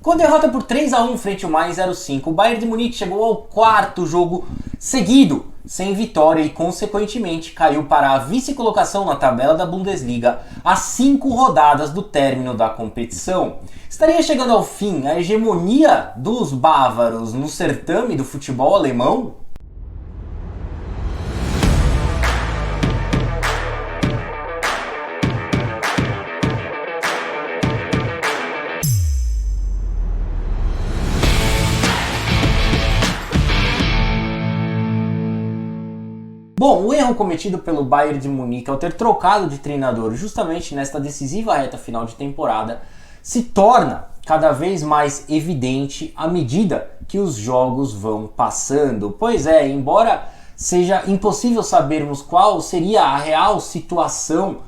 Com derrota por 3-1 frente ao Mainz 05, o Bayern de Munique chegou ao quarto jogo seguido sem vitória e, consequentemente, caiu para a vice-colocação na tabela da Bundesliga a 5 rodadas do término da competição. Estaria chegando ao fim a hegemonia dos bávaros no certame do futebol alemão? Bom, o erro cometido pelo Bayern de Munique ao ter trocado de treinador justamente nesta decisiva reta final de temporada se torna cada vez mais evidente à medida que os jogos vão passando. Pois é, embora seja impossível sabermos qual seria a real situação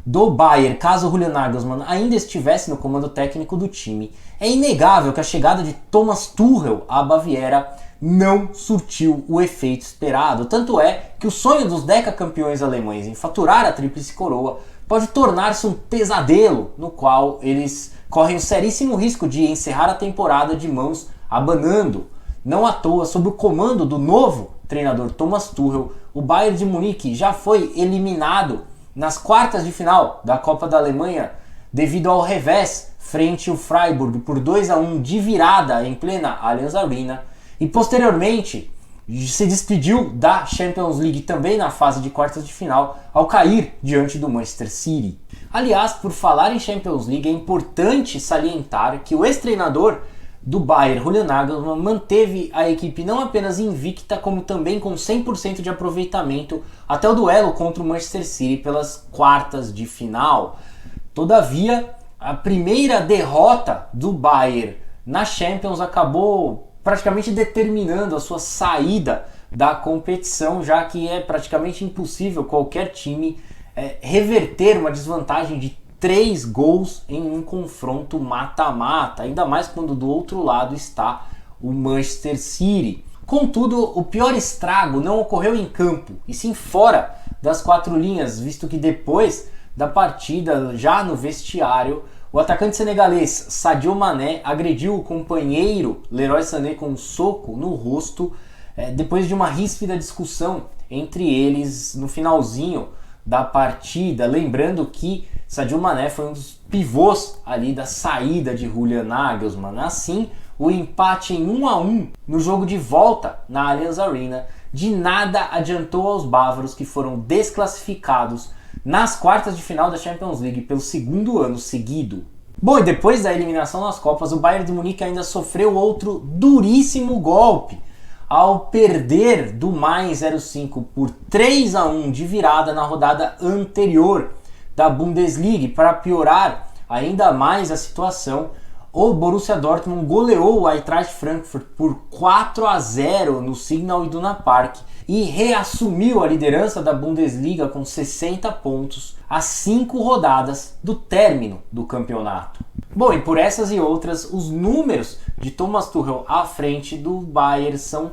do Bayern caso Julian Nagelsmann ainda estivesse no comando técnico do time, é inegável que a chegada de Thomas Tuchel à Baviera não surtiu o efeito esperado. Tanto é que o sonho dos decacampeões alemães em faturar a tríplice coroa pode tornar-se um pesadelo no qual eles correm o seríssimo risco de encerrar a temporada de mãos abanando. Não à toa, sob o comando do novo treinador Thomas Tuchel, o Bayern de Munique já foi eliminado nas quartas de final da Copa da Alemanha devido ao revés frente ao Freiburg por 2-1 de virada em plena Allianz Arena. E posteriormente se despediu da Champions League também na fase de quartas de final ao cair diante do Manchester City. Aliás, por falar em Champions League, é importante salientar que o ex-treinador do Bayern, Julian Nagelsmann, manteve a equipe não apenas invicta, como também com 100% de aproveitamento até o duelo contra o Manchester City pelas quartas de final. Todavia, a primeira derrota do Bayern na Champions acabou praticamente determinando a sua saída da competição, já que é praticamente impossível qualquer time reverter uma desvantagem de 3 gols em um confronto mata-mata, ainda mais quando do outro lado está o Manchester City. Contudo, o pior estrago não ocorreu em campo, e sim fora das 4 linhas, visto que depois da partida, já no vestiário, o atacante senegalês Sadio Mané agrediu o companheiro Leroy Sané com um soco no rosto depois de uma ríspida discussão entre eles no finalzinho da partida. Lembrando que Sadio Mané foi um dos pivôs ali da saída de Julian Nagelsmann. Assim, o empate em 1-1 no jogo de volta na Allianz Arena de nada adiantou aos bávaros, que foram desclassificados nas quartas de final da Champions League pelo segundo ano seguido. Bom, e depois da eliminação nas Copas, o Bayern de Munique ainda sofreu outro duríssimo golpe ao perder do Mainz 05 por 3-1 de virada na rodada anterior da Bundesliga. Para piorar ainda mais a situação, o Borussia Dortmund goleou o Eintracht Frankfurt por 4-0 no Signal Iduna Park e reassumiu a liderança da Bundesliga com 60 pontos a 5 rodadas do término do campeonato. Bom, e por essas e outras, os números de Thomas Tuchel à frente do Bayern são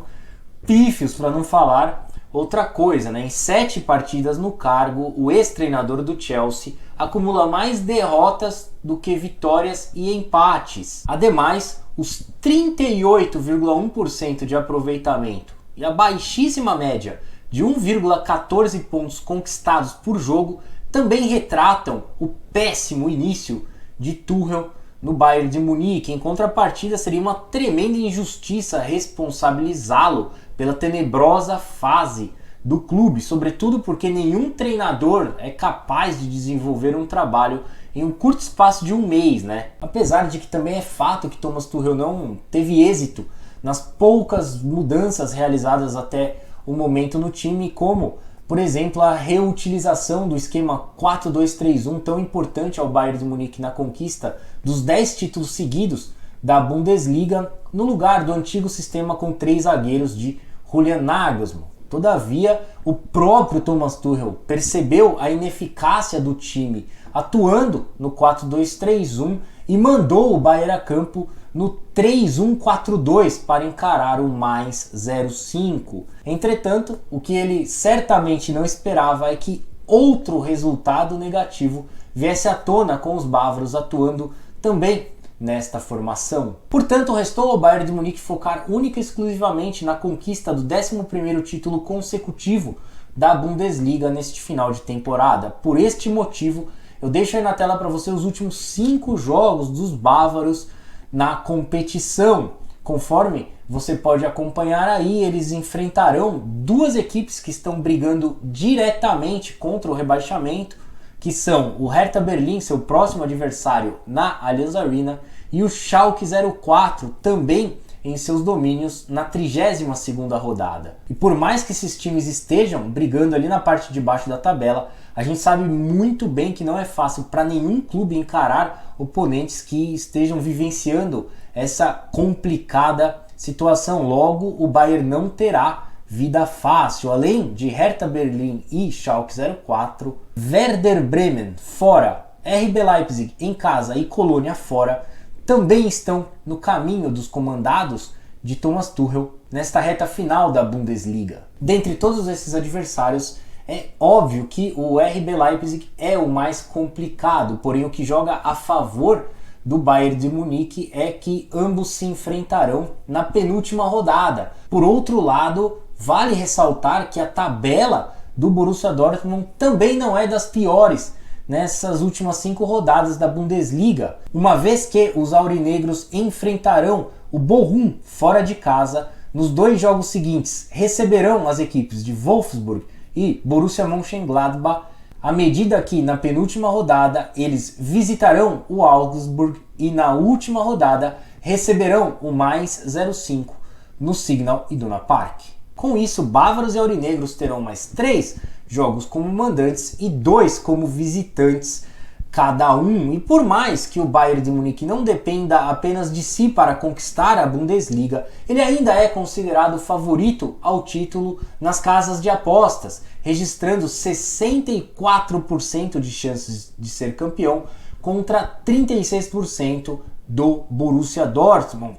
pífios, para não falar outra coisa, né? Em 7 partidas no cargo, o ex-treinador do Chelsea acumula mais derrotas do que vitórias e empates. Ademais, os 38,1% de aproveitamento e a baixíssima média de 1,14 pontos conquistados por jogo também retratam o péssimo início de Tuchel no Bayern de Munique. Em contrapartida, seria uma tremenda injustiça responsabilizá-lo pela tenebrosa fase do clube, sobretudo porque nenhum treinador é capaz de desenvolver um trabalho em um curto espaço de um mês, né? Apesar de que também é fato que Thomas Tuchel não teve êxito nas poucas mudanças realizadas até o momento no time, como, por exemplo, a reutilização do esquema 4-2-3-1, tão importante ao Bayern de Munique na conquista dos 10 títulos seguidos da Bundesliga, no lugar do antigo sistema com 3 zagueiros de Julian Nagelsmann. Todavia, o próprio Thomas Tuchel percebeu a ineficácia do time atuando no 4-2-3-1 e mandou o Bayern a campo no 3-1-4-2 para encarar o Mainz 05. Entretanto, o que ele certamente não esperava é que outro resultado negativo viesse à tona, com os bávaros atuando também nesta formação. Portanto, restou ao Bayern de Munique focar única e exclusivamente na conquista do 11º título consecutivo da Bundesliga neste final de temporada. Por este motivo, eu deixo aí na tela para você os últimos 5 jogos dos bávaros na competição. Conforme você pode acompanhar aí, eles enfrentarão duas equipes que estão brigando diretamente contra o rebaixamento, que são o Hertha Berlim, seu próximo adversário na Allianz Arena, e o Schalke 04, também em seus domínios, na 32ª rodada. E por mais que esses times estejam brigando ali na parte de baixo da tabela, a gente sabe muito bem que não é fácil para nenhum clube encarar oponentes que estejam vivenciando essa complicada situação. Logo, o Bayern não terá vida fácil. Além de Hertha Berlim e Schalke 04, Werder Bremen fora, RB Leipzig em casa e Colônia fora também estão no caminho dos comandados de Thomas Tuchel nesta reta final da Bundesliga. Dentre todos esses adversários, é óbvio que o RB Leipzig é o mais complicado, porém o que joga a favor do Bayern de Munique é que ambos se enfrentarão na penúltima rodada. Por outro lado, vale ressaltar que a tabela do Borussia Dortmund também não é das piores nessas últimas 5 rodadas da Bundesliga, uma vez que os aurinegros enfrentarão o Bochum fora de casa nos 2 jogos seguintes, receberão as equipes de Wolfsburg e Borussia Mönchengladbach, à medida que na penúltima rodada eles visitarão o Augsburg e na última rodada receberão o Mainz 05 no Signal Iduna Park. Com isso, bávaros e aurinegros terão mais 3 jogos como mandantes e 2 como visitantes cada um. E por mais que o Bayern de Munique não dependa apenas de si para conquistar a Bundesliga, ele ainda é considerado favorito ao título nas casas de apostas, registrando 64% de chances de ser campeão contra 36% do Borussia Dortmund.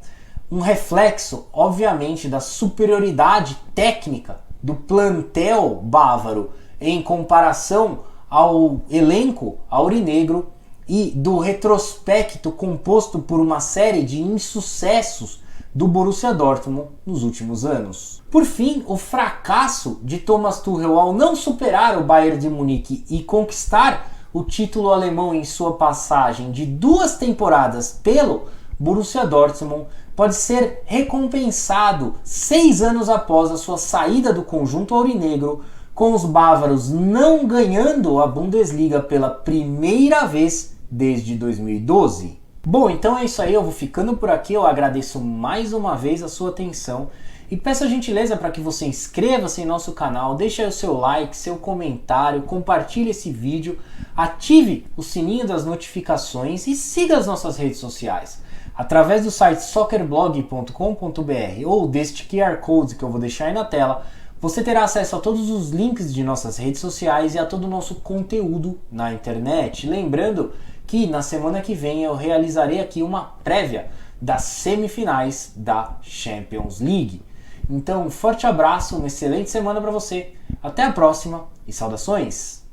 Um reflexo, obviamente, da superioridade técnica do plantel bávaro em comparação ao elenco aurinegro e do retrospecto composto por uma série de insucessos do Borussia Dortmund nos últimos anos. Por fim, o fracasso de Thomas Tuchel ao não superar o Bayern de Munique e conquistar o título alemão em sua passagem de 2 temporadas pelo Borussia Dortmund pode ser recompensado 6 anos após a sua saída do conjunto aurinegro, com os bávaros não ganhando a Bundesliga pela primeira vez desde 2012. Bom, então é isso aí, eu vou ficando por aqui, eu agradeço mais uma vez a sua atenção e peço a gentileza para que você inscreva-se em nosso canal, deixe aí o seu like, seu comentário, compartilhe esse vídeo, ative o sininho das notificações e siga as nossas redes sociais. Através do site soccerblog.com.br ou deste QR Code que eu vou deixar aí na tela, você terá acesso a todos os links de nossas redes sociais e a todo o nosso conteúdo na internet. Lembrando que na semana que vem eu realizarei aqui uma prévia das semifinais da Champions League. Então, um forte abraço, uma excelente semana para você, até a próxima e saudações!